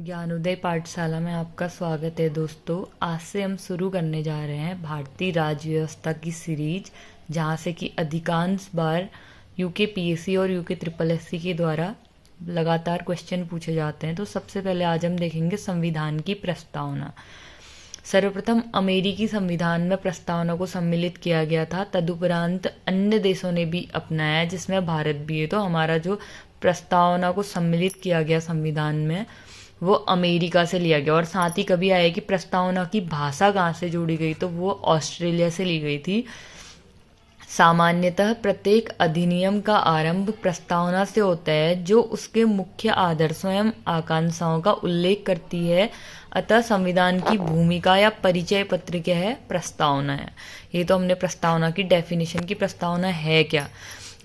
ज्ञानोदय पाठशाला में आपका स्वागत है दोस्तों। आज से हम शुरू करने जा रहे हैं भारतीय राज्य व्यवस्था की सीरीज, जहां से कि अधिकांश बार यूके पीएससी और यूके ट्रिपल एससी के द्वारा लगातार क्वेश्चन पूछे जाते हैं। तो सबसे पहले आज हम देखेंगे संविधान की प्रस्तावना। सर्वप्रथम अमेरिकी संविधान में प्रस्तावना को सम्मिलित किया गया था, तदुपरांत अन्य देशों ने भी अपनाया जिसमें भारत भी है। तो हमारा जो प्रस्तावना को सम्मिलित किया गया संविधान में वो अमेरिका से लिया गया। और साथ ही कभी आया कि प्रस्तावना की भाषा कहाँ से जोड़ी गई, तो वो ऑस्ट्रेलिया से ली गई थी। सामान्यतः प्रत्येक अधिनियम का आरंभ प्रस्तावना से होता है जो उसके मुख्य आदर्शों एवं आकांक्षाओं का उल्लेख करती है। अतः संविधान की भूमिका या परिचय पत्र क्या है? प्रस्तावना है। ये तो हमने प्रस्तावना की डेफिनेशन की प्रस्तावना है क्या।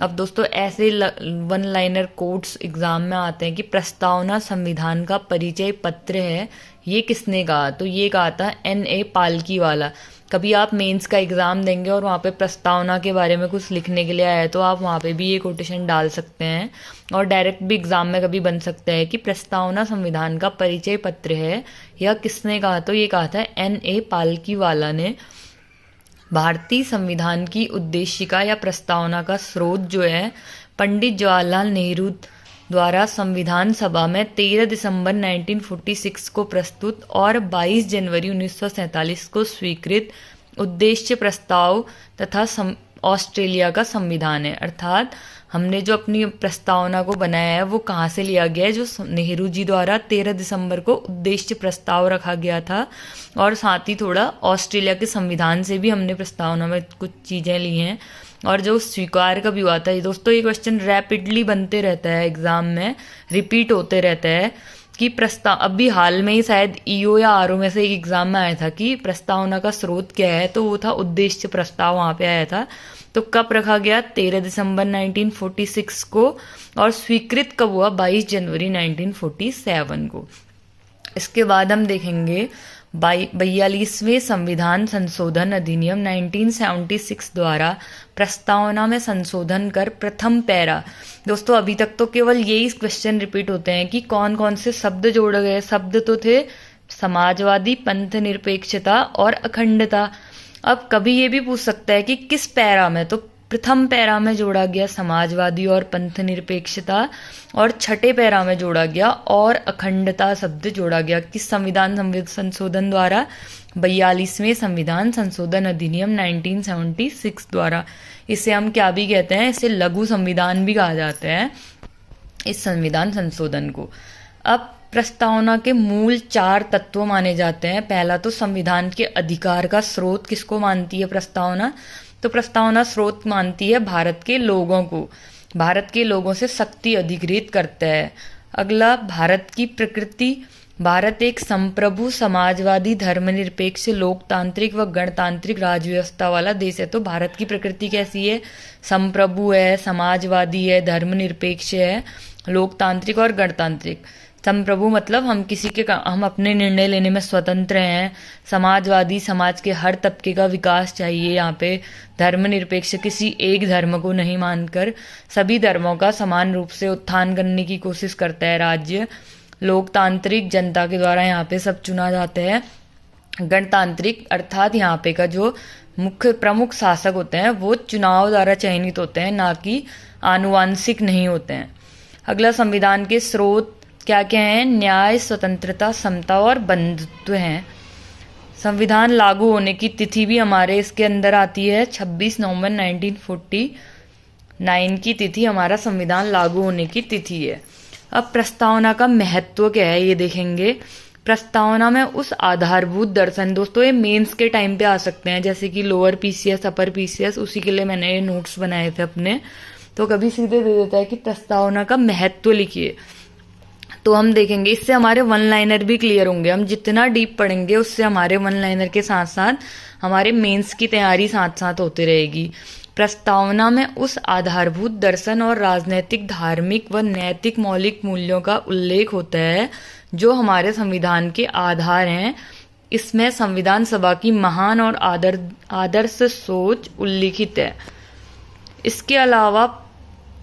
अब दोस्तों ऐसे वन लाइनर कोट्स एग्जाम में आते हैं कि प्रस्तावना संविधान का परिचय पत्र है। ये किसने कहा? तो ये कहा था N.A. पालकी वाला। कभी आप मेंस का एग्जाम देंगे और वहाँ पे प्रस्तावना के बारे में कुछ लिखने के लिए आया तो आप वहाँ पे भी ये कोटेशन डाल सकते हैं। और डायरेक्ट भी एग्जाम में कभी बन सकता है कि प्रस्तावना संविधान का परिचय पत्र है। यह किसने कहा? तो ये कहा था N.A. पालकी वाला ने। भारतीय संविधान की उद्देशिका या प्रस्तावना का स्रोत जो है पंडित जवाहरलाल नेहरू द्वारा संविधान सभा में 13 दिसंबर 1946 को प्रस्तुत और 22 जनवरी 1947 को स्वीकृत उद्देश्य प्रस्ताव तथा ऑस्ट्रेलिया का संविधान है। अर्थात हमने जो अपनी प्रस्तावना को बनाया है वो कहाँ से लिया गया है? जो नेहरू जी द्वारा 13 दिसंबर को उद्देश्य प्रस्ताव रखा गया था। और साथ ही थोड़ा ऑस्ट्रेलिया के संविधान से भी हमने प्रस्तावना में कुछ चीज़ें ली हैं। और जो स्वीकार कभी हुआ था, ये दोस्तों ये क्वेश्चन रैपिडली बनते रहता है एग्जाम में, रिपीट होते रहता है कि प्रस्ताव। अभी हाल में ही शायद ईओ या आरओ में से एक एग्जाम में आया था कि प्रस्तावना का स्रोत क्या है, तो वो था उद्देश्य प्रस्ताव, वहाँ पे आया था। तो कब रखा गया? 13 दिसंबर 1946 को। और स्वीकृत कब हुआ? 22 जनवरी 1947 को। इसके बाद हम देखेंगे 42वें संविधान संशोधन अधिनियम 1976 द्वारा प्रस्तावना में संशोधन कर प्रथम पैरा। दोस्तों अभी तक तो केवल यही क्वेश्चन रिपीट होते हैं कि कौन कौन से शब्द जोड़े गए। शब्द तो थे समाजवादी, पंथ निरपेक्षता और अखंडता। अब कभी ये भी पूछ सकता है कि किस पैरा में, तो प्रथम पैरा में जोड़ा गया समाजवादी और पंथ निरपेक्षता, और छठे पैरा में जोड़ा गया और अखंडता शब्द जोड़ा गया। किस संविधान संशोधन द्वारा? 42वें संविधान संशोधन अधिनियम 1976 द्वारा। इसे हम क्या भी कहते हैं? इसे लघु संविधान भी कहा जाता है इस संविधान संशोधन को। अब प्रस्तावना के मूल 4 तत्व माने जाते हैं। पहला तो संविधान के अधिकार का स्रोत किसको मानती है प्रस्तावना? तो प्रस्तावना स्रोत मानती है भारत के लोगों को। भारत के लोगों से शक्ति अधिग्रहित करता है। अगला, भारत की प्रकृति। भारत एक संप्रभु, समाजवादी, धर्मनिरपेक्ष, लोकतांत्रिक व गणतांत्रिक राज्य व्यवस्था वाला देश है। तो भारत की प्रकृति कैसी है? संप्रभु है, समाजवादी है, धर्मनिरपेक्ष है, लोकतांत्रिक और गणतांत्रिक। संप्रभु मतलब हम अपने निर्णय लेने में स्वतंत्र हैं। समाजवादी, समाज के हर तबके का विकास चाहिए यहाँ पे। धर्मनिरपेक्ष, किसी एक धर्म को नहीं मानकर सभी धर्मों का समान रूप से उत्थान करने की कोशिश करता है राज्य। लोकतांत्रिक, जनता के द्वारा यहाँ पे सब चुना जाता है। गणतांत्रिक अर्थात यहाँ पे का जो मुख्य प्रमुख शासक होते हैं वो चुनाव द्वारा चयनित होते हैं, ना कि आनुवांशिक नहीं होते हैं। अगला, संविधान के स्रोत क्या क्या हैं? न्याय, स्वतंत्रता, समता और बंधुत्व हैं। संविधान लागू होने की तिथि भी हमारे इसके अंदर आती है। 26 नवंबर 1949 की तिथि हमारा संविधान लागू होने की तिथि है। अब प्रस्तावना का महत्व क्या है ये देखेंगे। प्रस्तावना में उस आधारभूत दर्शन, दोस्तों ये मेंस के टाइम पे आ सकते हैं, जैसे कि लोअर पीसीएस, अपर पीसीएस, उसी के लिए मैंने ये नोट्स बनाए थे अपने। तो कभी सीधे दे देता है कि प्रस्तावना का महत्व लिखिए, तो हम देखेंगे इससे हमारे वन लाइनर भी क्लियर होंगे। हम जितना डीप पढ़ेंगे उससे हमारे वन लाइनर के साथ साथ हमारे मेंस की तैयारी साथ साथ होती रहेगी। प्रस्तावना में उस आधारभूत दर्शन और राजनैतिक, धार्मिक व नैतिक मौलिक मूल्यों का उल्लेख होता है जो हमारे संविधान के आधार हैं। इसमें संविधान सभा की महान और आदर्श सोच उल्लिखित है। इसके अलावा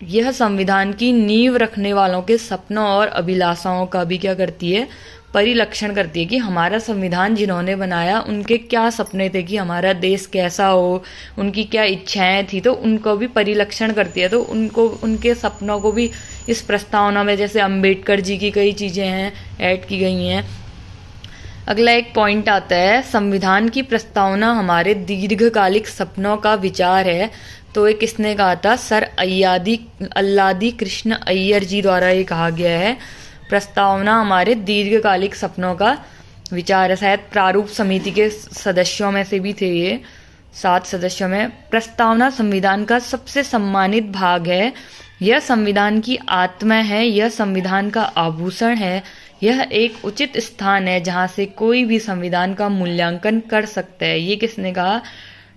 यह संविधान की नींव रखने वालों के सपनों और अभिलाषाओं का भी क्या करती है, परिलक्षण करती है कि हमारा संविधान जिन्होंने बनाया उनके क्या सपने थे कि हमारा देश कैसा हो, उनकी क्या इच्छाएं थी, तो उनको भी परिलक्षण करती है। तो उनको, उनके सपनों को भी इस प्रस्तावना में, जैसे अंबेडकर जी की कई चीज़ें हैं ऐड की गई हैं। अगला एक पॉइंट आता है, संविधान की प्रस्तावना हमारे दीर्घकालिक सपनों का विचार है। तो ये किसने कहा था? सर अल्लादी कृष्ण अय्यर जी द्वारा ये कहा गया है। प्रस्तावना हमारे दीर्घकालिक सपनों का विचार है। शायद प्रारूप समिति के सदस्यों में से भी थे ये, 7 सदस्यों में। प्रस्तावना संविधान का सबसे सम्मानित भाग है। यह संविधान की आत्मा है, यह संविधान का आभूषण है, यह एक उचित स्थान है जहां से कोई भी संविधान का मूल्यांकन कर सकता है। ये किसने कहा?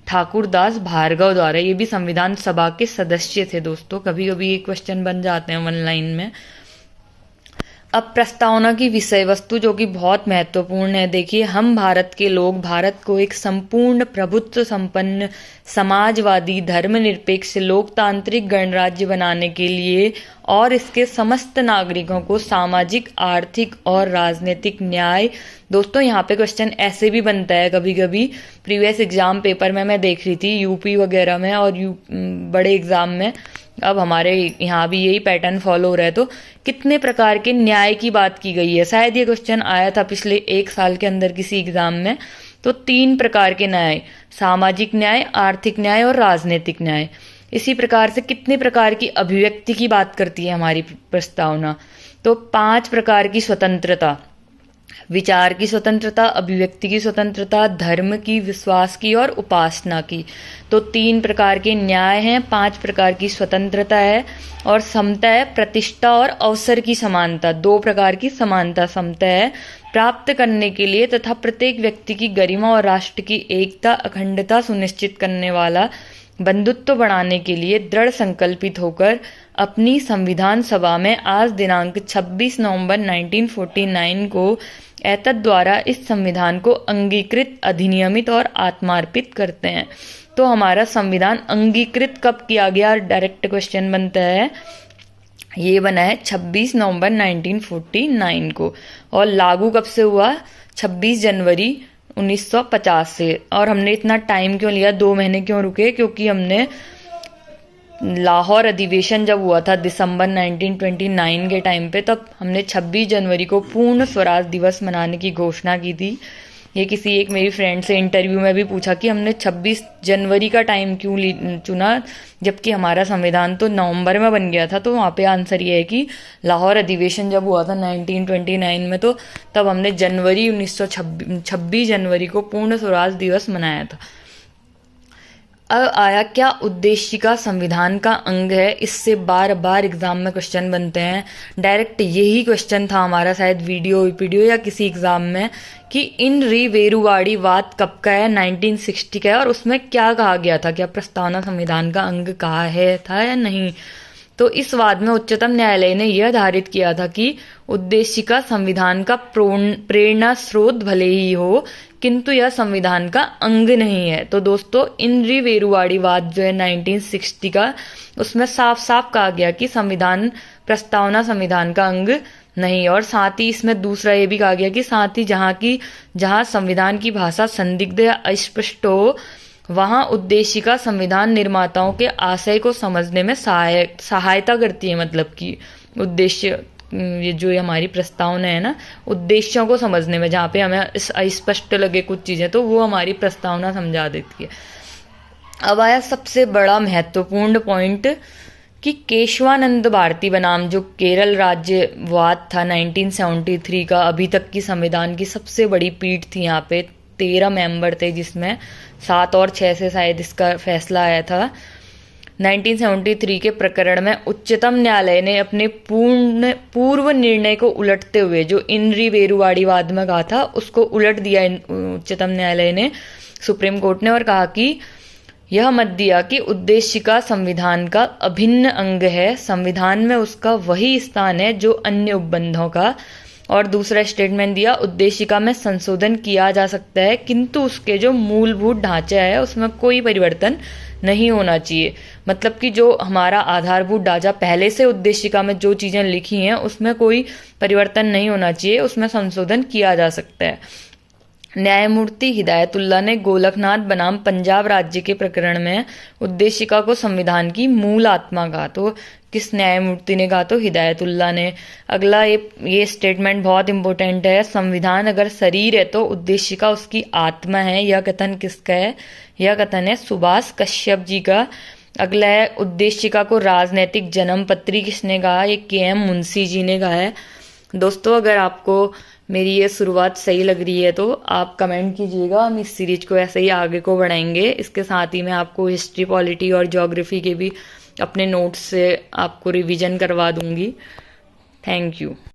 ठाकुरदास भार्गव द्वारा। ये भी संविधान सभा के सदस्य थे दोस्तों। कभी कभी ये क्वेश्चन बन जाते हैं ऑनलाइन में। अब प्रस्तावना की विषय वस्तु जो कि बहुत महत्वपूर्ण है। देखिए, हम भारत के लोग भारत को एक संपूर्ण प्रभुत्व संपन्न समाजवादी धर्मनिरपेक्ष लोकतांत्रिक गणराज्य बनाने के लिए और इसके समस्त नागरिकों को सामाजिक, आर्थिक और राजनीतिक न्याय। दोस्तों, यहाँ पे क्वेश्चन ऐसे भी बनता है कभी कभी प्रीवियस एग्जाम पेपर में, मैं देख रही थी यूपी वगैरह में और बड़े एग्जाम में। अब हमारे यहाँ भी यही पैटर्न फॉलो हो रहा है। तो कितने प्रकार के न्याय की बात की गई है? शायद ये क्वेश्चन आया था पिछले 1 साल के अंदर किसी एग्जाम में। तो 3 प्रकार के न्याय, सामाजिक न्याय, आर्थिक न्याय और राजनीतिक न्याय। इसी प्रकार से कितने प्रकार की अभिव्यक्ति की बात करती है हमारी प्रस्तावना? तो 5 प्रकार की स्वतंत्रता, विचार की स्वतंत्रता, अभिव्यक्ति की स्वतंत्रता, धर्म की, विश्वास की और उपासना की। तो 3 प्रकार के न्याय हैं, 5 प्रकार की स्वतंत्रता है और समता है, प्रतिष्ठा और अवसर की समानता। 2 प्रकार की समानता, समता है प्राप्त करने के लिए तथा प्रत्येक व्यक्ति की गरिमा और राष्ट्र की एकता अखंडता सुनिश्चित करने वाला बंधुत्व बढ़ाने के लिए दृढ़ संकल्पित होकर अपनी संविधान सभा में आज दिनांक 26 नवंबर 1949 को एतद द्वारा इस संविधान को अंगीकृत, अधिनियमित और आत्मार्पित करते हैं। तो हमारा संविधान अंगीकृत कब किया गया? डायरेक्ट क्वेश्चन बनता है। ये बना है 26 नवंबर 1949 को। और लागू कब से हुआ? 26 जनवरी 1950 से। और हमने इतना टाइम क्यों लिया, 2 महीने क्यों रुके? क्योंकि हमने लाहौर अधिवेशन जब हुआ था दिसंबर 1929 के टाइम पे, तब हमने 26 जनवरी को पूर्ण स्वराज दिवस मनाने की घोषणा की थी। ये किसी एक मेरी फ्रेंड से इंटरव्यू में भी पूछा कि हमने 26 जनवरी का टाइम क्यों चुना, जबकि हमारा संविधान तो नवंबर में बन गया था। तो वहाँ पे आंसर ये है कि लाहौर अधिवेशन जब हुआ था 1929 में, तो तब हमने 26 जनवरी को पूर्ण स्वराज दिवस मनाया था। अब आया क्या उद्देशिका संविधान का अंग है? इससे बार बार एग्जाम में क्वेश्चन बनते हैं। डायरेक्ट यही क्वेश्चन था हमारा शायद वीडियो या किसी एग्जाम में कि इन रिवेरुवाड़ी वाद कब का है? 1960 का है। और उसमें क्या कहा गया था? क्या प्रस्तावना संविधान का अंग कहा है था या नहीं? तो इस वाद में उच्चतम न्यायालय ने यह धारित किया था कि उद्देशिका संविधान का प्रेरणा स्रोत भले ही हो, किंतु यह संविधान का अंग नहीं है। तो दोस्तों, इनरी वेरुवाड़ी वाद जो है 1960 का, उसमें साफ साफ कहा गया कि संविधान प्रस्तावना संविधान का अंग नहीं। और साथ ही इसमें दूसरा ये भी कहा गया कि साथ ही जहां संविधान की भाषा संदिग्ध या अस्पष्ट हो, वहां उद्देशिका संविधान निर्माताओं के आशय को समझने में सहायता करती है। मतलब कि उद्देश्य, ये जो हमारी प्रस्तावना है ना, उद्देश्यों को समझने में, जहाँ पे हमें अस्पष्ट लगे कुछ चीजें, तो वो हमारी प्रस्तावना समझा देती है। अब आया सबसे बड़ा महत्वपूर्ण पॉइंट कि केशवानंद भारती बनाम जो केरल राज्य वाद था 1973 का, अभी तक की संविधान की सबसे बड़ी पीठ थी। यहाँ पे 13 मेंबर थे, जिसमें 7 और 6 से शायद इसका फैसला आया था। 1973 के प्रकरण में उच्चतम न्यायालय ने अपने पूर्व निर्णय को उलटते हुए जो इनरी वेरुवाड़ी वाद में कहा था, उसको उलट दिया उच्चतम न्यायालय ने, सुप्रीम कोर्ट ने, और कहा कि यह मत दिया कि उद्देशिका संविधान का अभिन्न अंग है, संविधान में उसका वही स्थान है जो अन्य उपबंधों का। और दूसरा स्टेटमेंट दिया, उद्देशिका में संशोधन किया जा सकता है किंतु उसके जो मूलभूत ढांचा है उसमें कोई परिवर्तन नहीं होना चाहिए। मतलब कि जो हमारा आधारभूत ढांचा पहले से उद्देशिका में जो चीजें लिखी हैं उसमें कोई परिवर्तन नहीं होना चाहिए, उसमें संशोधन किया जा सकता है। न्यायमूर्ति हिदायतुल्लाह ने गोलकनाथ बनाम पंजाब राज्य के प्रकरण में उद्देशिका को संविधान की मूल आत्मा कहा। तो किस न्यायमूर्ति ने कहा? तो हिदायतुल्लाह ने। अगला ये स्टेटमेंट बहुत इंपॉर्टेंट है, संविधान अगर शरीर है तो उद्देशिका उसकी आत्मा है। यह कथन किसका है? यह कथन है सुभाष कश्यप जी का। अगला है, उद्देशिका को राजनैतिक जन्मपत्री किसने कहा? ये के.एम. मुंशी जी ने कहा है। दोस्तों, अगर आपको मेरी ये शुरुआत सही लग रही है तो आप कमेंट कीजिएगा, हम इस सीरीज को ऐसे ही आगे को बढ़ाएंगे। इसके साथ ही मैं आपको हिस्ट्री, पॉलिटी और ज्योग्राफी के भी अपने नोट्स से आपको रिवीजन करवा दूंगी। Thank you.